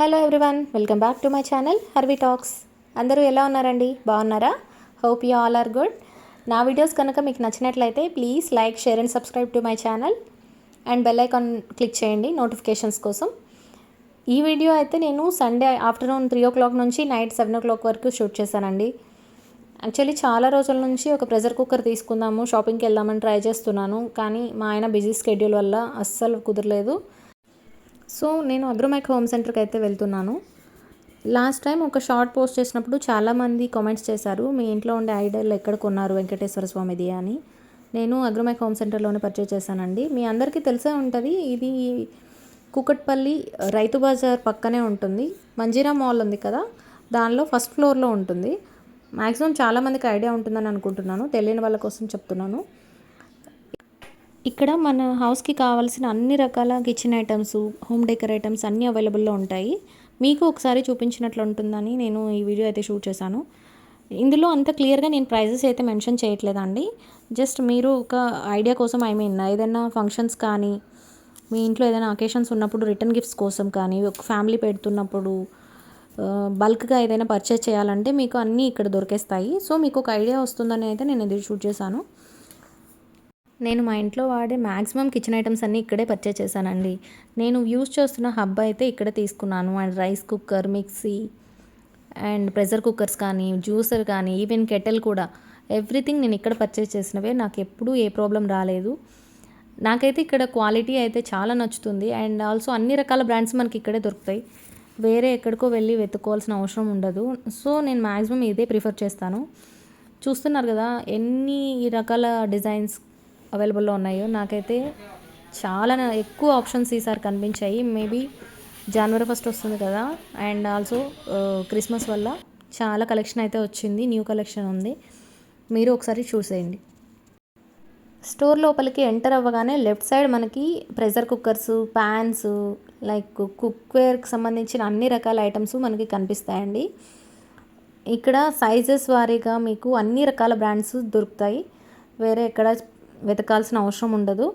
Hello everyone, welcome back to my channel Harvi talks. అందరూ ఎలా ఉన్నారండి? బాగున్నారా? Hope you all are good. నా వీడియోస్ కనుక మీకు నచ్చినట్లయితే please like, share and subscribe to my channel and bell icon click చేయండి నోటిఫికేషన్స్ కోసం. ఈ వీడియో అయితే నేను సండే ఆఫ్టర్నూన్ 3 o'clock నుంచి నైట్ 7 o'clock వరకు షూట్ చేశానండి. యాక్చువల్లీ చాలా రోజుల నుంచి ఒక ప్రెషర్ కుక్కర్ తీసుకుందాము, షాపింగ్కి వెళ్దామని ట్రై చేస్తున్నాను. కానీ మా ఆయన బిజీ స్కెడ్యూల్ వల్ల అస్సలు కుదరలేదు. సో నేను అగ్రోమైక్ హోమ్ సెంటర్కి అయితే వెళ్తున్నాను. లాస్ట్ టైం ఒక షార్ట్ పోస్ట్ చేసినప్పుడు చాలామంది కామెంట్స్ చేశారు, మీ ఇంట్లో ఉండే ఐడల్ ఎక్కడ కొన్నారు వెంకటేశ్వర స్వామిది అని. నేను అగ్రోమైక్ హోమ్ సెంటర్లోనే పర్చేజ్ చేశానండి. మీ అందరికీ తెలిసే ఉంటుంది, ఇది కూకట్పల్లి రైతు బజార్ పక్కనే ఉంటుంది. మంజీరా మాల్ ఉంది కదా, దానిలో ఫస్ట్ ఫ్లోర్లో ఉంటుంది. మ్యాక్సిమం చాలామందికి ఐడియా ఉంటుందని అనుకుంటున్నాను, తెలియని వాళ్ళ కోసం చెప్తున్నాను. ఇక్కడ మన హౌస్కి కావాల్సిన అన్ని రకాల kitchen items, home decor items అన్నీ అవైలబుల్లో ఉంటాయి. మీకు ఒకసారి చూపించినట్లు ఉంటుందని నేను ఈ వీడియో అయితే షూట్ చేశాను. ఇందులో అంత క్లియర్గా నేను ప్రైజెస్ అయితే మెన్షన్ చేయట్లేదండి. జస్ట్ మీరు ఒక ఐడియా కోసం, ఏదైనా ఫంక్షన్స్ కానీ, మీ ఇంట్లో ఏదైనా అకేషన్స్ ఉన్నప్పుడు రిటర్న్ గిఫ్ట్స్ కోసం కానీ, ఒక ఫ్యామిలీ పెడుతున్నప్పుడు బల్క్గా ఏదైనా పర్చేస్ చేయాలంటే మీకు అన్నీ ఇక్కడ దొరికేస్తాయి. సో మీకు ఒక ఐడియా వస్తుందని అయితే నేను ఇది షూట్ చేశాను. నేను మా ఇంట్లో వాడే మ్యాక్సిమం కిచెన్ ఐటమ్స్ అన్నీ ఇక్కడే పర్చేస్ చేశానండి. నేను యూజ్ చేస్తున్న హబ్ అయితే ఇక్కడే తీసుకున్నాను. And rice cooker, mixie and pressure cookers కానీ, జ్యూసర్ కానీ, ఈవెన్ కెటిల్ కూడా, ఎవ్రీథింగ్ నేను ఇక్కడ పర్చేస్ చేసినవే. నాకు ఎప్పుడూ ఏ ప్రాబ్లం రాలేదు. నాకైతే ఇక్కడ క్వాలిటీ అయితే చాలా నచ్చుతుంది. అండ్ ఆల్సో అన్ని రకాల బ్రాండ్స్ మనకి ఇక్కడే దొరుకుతాయి, వేరే ఎక్కడికో వెళ్ళి వెతుక్కోవాల్సిన అవసరం ఉండదు. సో నేను మ్యాక్సిమం ఇదే ప్రిఫర్ చేస్తాను. చూస్తున్నారు కదా ఎన్ని రకాల డిజైన్స్ అవైలబుల్లో ఉన్నాయో. నాకైతే చాలా ఎక్కువ ఆప్షన్స్ ఈసారి కనిపించాయి. మేబీ జనవరి 1 వస్తుంది కదా, అండ్ ఆల్సో క్రిస్మస్ వల్ల చాలా కలెక్షన్ అయితే వచ్చింది, న్యూ కలెక్షన్ ఉంది. మీరు ఒకసారి చూసేయండి. స్టోర్ లోపలికి ఎంటర్ అవ్వగానే లెఫ్ట్ సైడ్ మనకి ప్రెషర్ కుక్కర్స్, ప్యాన్స్, లైక్ కుక్వేర్కి సంబంధించిన అన్ని రకాల ఐటమ్స్ మనకి కనిపిస్తాయండి. ఇక్కడ సైజెస్ వారీగా మీకు అన్ని రకాల బ్రాండ్స్ దొరుకుతాయి, వేరే ఎక్కడ వెతకాల్సిన అవసరం ఉండదు.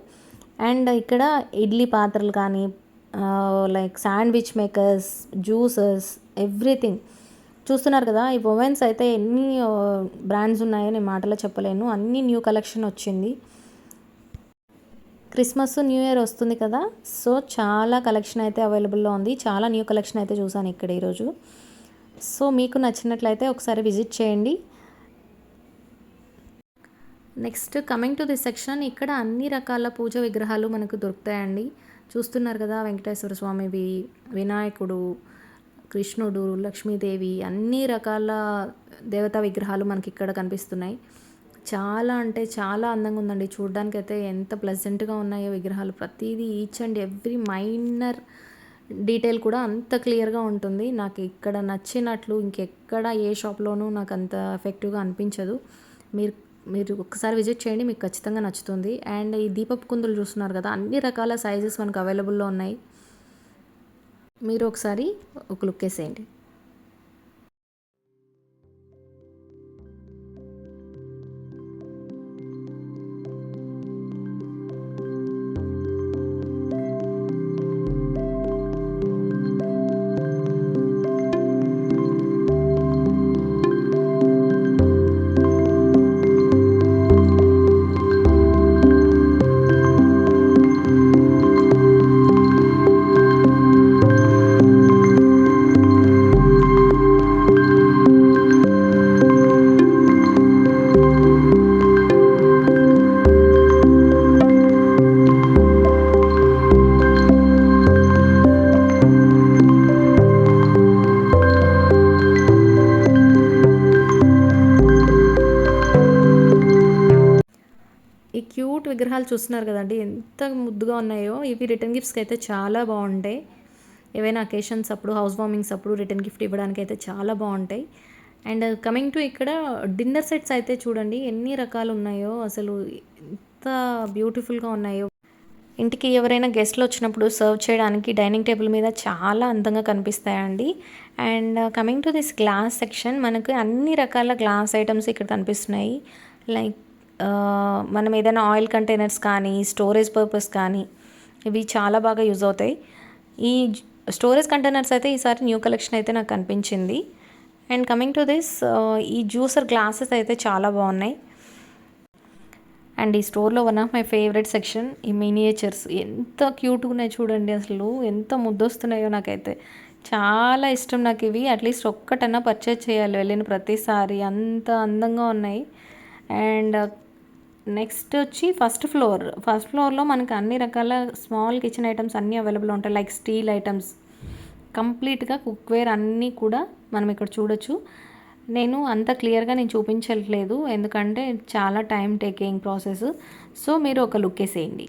అండ్ ఇక్కడ ఇడ్లీ పాత్రలు కానీ, like sandwich makers, juicers, everything చూస్తున్నారు కదా. ఈ ఓవెన్స్ అయితే ఎన్ని బ్రాండ్స్ ఉన్నాయో నేను మాటలో చెప్పలేను, అన్ని న్యూ కలెక్షన్ వచ్చింది. క్రిస్మస్, న్యూ ఇయర్ వస్తుంది కదా, సో చాలా కలెక్షన్ అయితే అవైలబుల్లో ఉంది. చాలా న్యూ కలెక్షన్ అయితే చూసాను ఇక్కడ ఈరోజు. సో మీకు నచ్చినట్లయితే ఒకసారి విజిట్ చేయండి. Next coming to this section, ఇక్కడ అన్ని రకాల పూజ విగ్రహాలు మనకు దొరుకుతాయండి. చూస్తున్నారు కదా, వెంకటేశ్వర స్వామివి, వినాయకుడు, కృష్ణుడు, లక్ష్మీదేవి, అన్ని రకాల దేవతా విగ్రహాలు మనకి ఇక్కడ కనిపిస్తున్నాయి. చాలా అంటే చాలా అందంగా ఉందండి చూడడానికి అయితే. ఎంత ప్లెజెంట్గా ఉన్నాయో విగ్రహాలు, ప్రతిదీ each and every minor detail కూడా అంత క్లియర్గా ఉంటుంది. నాకు ఇక్కడ నచ్చినట్లు ఇంకెక్కడ ఏ షాప్లోనూ నాకు అంత ఎఫెక్టివ్గా అనిపించదు. మీరు ఒక్కసారి విజిట్ చేయండి, మీకు ఖచ్చితంగా నచ్చుతుంది. అండ్ ఈ దీపపు కుందులు చూస్తున్నారు కదా, అన్ని రకాల సైజెస్ మనకు అవైలబుల్లో ఉన్నాయి. మీరు ఒకసారి ఒక లుక్ వేసేయండి. ఈ క్యూట్ విగ్రహాలు చూస్తున్నారు కదండి, ఎంత ముద్దుగా ఉన్నాయో. ఇవి రిటర్న్ గిఫ్ట్స్కి అయితే చాలా బాగుంటాయి. ఏవైనా అకేషన్స్ అప్పుడు, హౌస్ వార్మింగ్స్ అప్పుడు రిటర్న్ గిఫ్ట్ ఇవ్వడానికి అయితే చాలా బాగుంటాయి. అండ్ కమింగ్ టు ఇక్కడ డిన్నర్ సెట్స్ అయితే చూడండి ఎన్ని రకాలు ఉన్నాయో, అసలు ఎంత బ్యూటిఫుల్గా ఉన్నాయో. ఇంటికి ఎవరైనా గెస్ట్లు వచ్చినప్పుడు సర్వ్ చేయడానికి డైనింగ్ టేబుల్ మీద చాలా అందంగా కనిపిస్తాయండి. And coming to this glass section, మనకు అన్ని రకాల గ్లాస్ ఐటమ్స్ ఇక్కడ కనిపిస్తున్నాయి. లైక్ మనం ఏదైనా ఆయిల్ కంటైనర్స్ కానీ, స్టోరేజ్ పర్పస్ కానీ, ఇవి చాలా బాగా యూజ్ అవుతాయి. ఈ స్టోరేజ్ కంటైనర్స్ అయితే ఈసారి న్యూ కలెక్షన్ అయితే నాకు కనిపించింది. అండ్ కమింగ్ టు దిస్, ఈ జ్యూసర్ గ్లాసెస్ అయితే చాలా బాగున్నాయి. అండ్ ఈ స్టోర్లో one of my favourite section ఈ మినియేచర్స్. ఎంత క్యూట్గా ఉన్నాయి చూడండి, అసలు ఎంత ముద్దొస్తున్నాయో. నాకైతే చాలా ఇష్టం నాకు ఇవి. అట్లీస్ట్ ఒక్కటన్నా పర్చేజ్ చేయాలి వెళ్ళిన ప్రతిసారి, అంత అందంగా ఉన్నాయి. అండ్ నెక్స్ట్ వచ్చి ఫస్ట్ ఫ్లోర్లో మనకు అన్ని రకాల స్మాల్ కిచెన్ ఐటమ్స్ అన్నీ అవైలబుల్ ఉంటాయి. లైక్ స్టీల్ ఐటమ్స్, కంప్లీట్గా కుక్వేర్ అన్నీ కూడా మనం ఇక్కడ చూడొచ్చు. నేను అంత క్లియర్గా చూపించట్లేదు ఎందుకంటే చాలా టైం టేకింగ్ ప్రాసెస్. సో మీరు ఒక లుక్ వేసేయండి.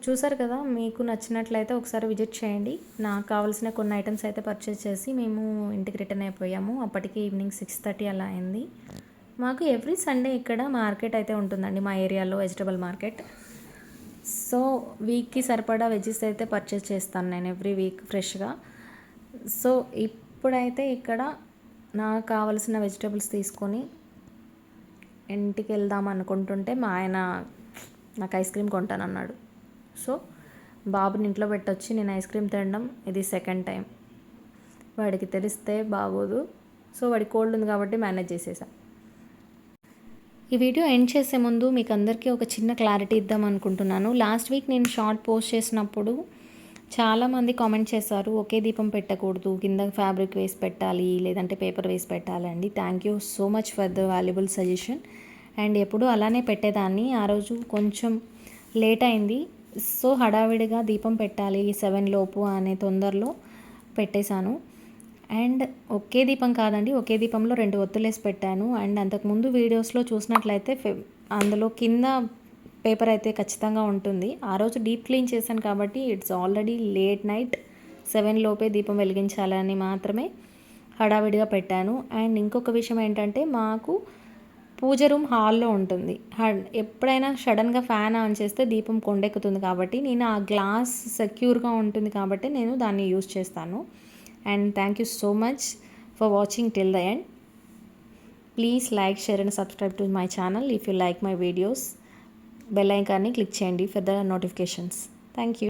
చూసారు కదా, మీకు నచ్చినట్లయితే ఒకసారి విజిట్ చేయండి. నాకు కావాల్సిన కొన్ని ఐటమ్స్ అయితే పర్చేస్ చేసి మేము ఇంటికి రిటర్న్ అయిపోయాము. అప్పటికి ఈవినింగ్ 6:30 అలా అయింది. మాకు ఎవ్రీ సండే ఇక్కడ మార్కెట్ అయితే ఉంటుందండి, మా ఏరియాలో వెజిటబుల్ మార్కెట్. సో వీక్కి సరిపడా వెజ్జెస్ అయితే పర్చేస్ చేస్తాను నేను ఎవ్రీ వీక్ ఫ్రెష్గా. సో ఇప్పుడైతే ఇక్కడ నాకు కావాల్సిన వెజిటబుల్స్ తీసుకొని ఇంటికి వెళ్దాం అనుకుంటుంటే మా ఆయన నాకు ఐస్ క్రీమ్ కొంటానన్నాడు. సో బాబుని ఇంట్లో పెట్టొచ్చి నేను ఐస్ క్రీమ్ తినడం ఇది సెకండ్ టైం. వాడికి తెలిస్తే బాగోదు. సో వాడికి కోల్డ్ ఉంది కాబట్టి మేనేజ్ చేసేసా. ఈ వీడియో ఎండ్ చేసే ముందు మీకు అందరికీ ఒక చిన్న క్లారిటీ ఇద్దాం అనుకుంటున్నాను. లాస్ట్ వీక్ నేను షార్ట్ పోస్ట్ చేసినప్పుడు చాలామంది కామెంట్ చేశారు, ఒకే దీపం పెట్టకూడదు, కింద ఫ్యాబ్రిక్ వేసి పెట్టాలి, లేదంటే పేపర్ వేసి పెట్టాలండి. Thank you so much for the valuable suggestion. And ఎప్పుడు అలానే పెట్టేదాన్ని. ఆ రోజు కొంచెం లేట్ అయింది, సో హడావిడిగా దీపం పెట్టాలి 7 లోపు అనే తొందరలో పెట్టేశాను. అండ్ ఒకే దీపం కాదండి, ఒకే దీపంలో 2 ఒత్తులేసి పెట్టాను. అండ్ అంతకుముందు వీడియోస్లో చూసినట్లయితే అందులో కింద పేపర్ అయితే ఖచ్చితంగా ఉంటుంది. ఆ రోజు డీప్ క్లీన్ చేశాను కాబట్టి ఇట్స్ ఆల్రెడీ లేట్ నైట్, 7 లోపే దీపం వెలిగించాలని మాత్రమే హడావిడిగా పెట్టాను. అండ్ ఇంకొక విషయం ఏంటంటే, మాకు పూజ రూమ్ హాల్లో ఉంటుంది. ఎప్పుడైనా సడన్గా ఫ్యాన్ ఆన్ చేస్తే దీపం కొండెక్కుతుంది కాబట్టి నేను ఆ గ్లాస్ సెక్యూర్గా ఉంటుంది కాబట్టి నేను దాన్ని యూజ్ చేస్తాను. And thank you so much for watching till the end. Please like, share and subscribe to my channel if you like my videos. Bell ఐకాన్ని క్లిక్ చేయండి for the notifications. Thank you.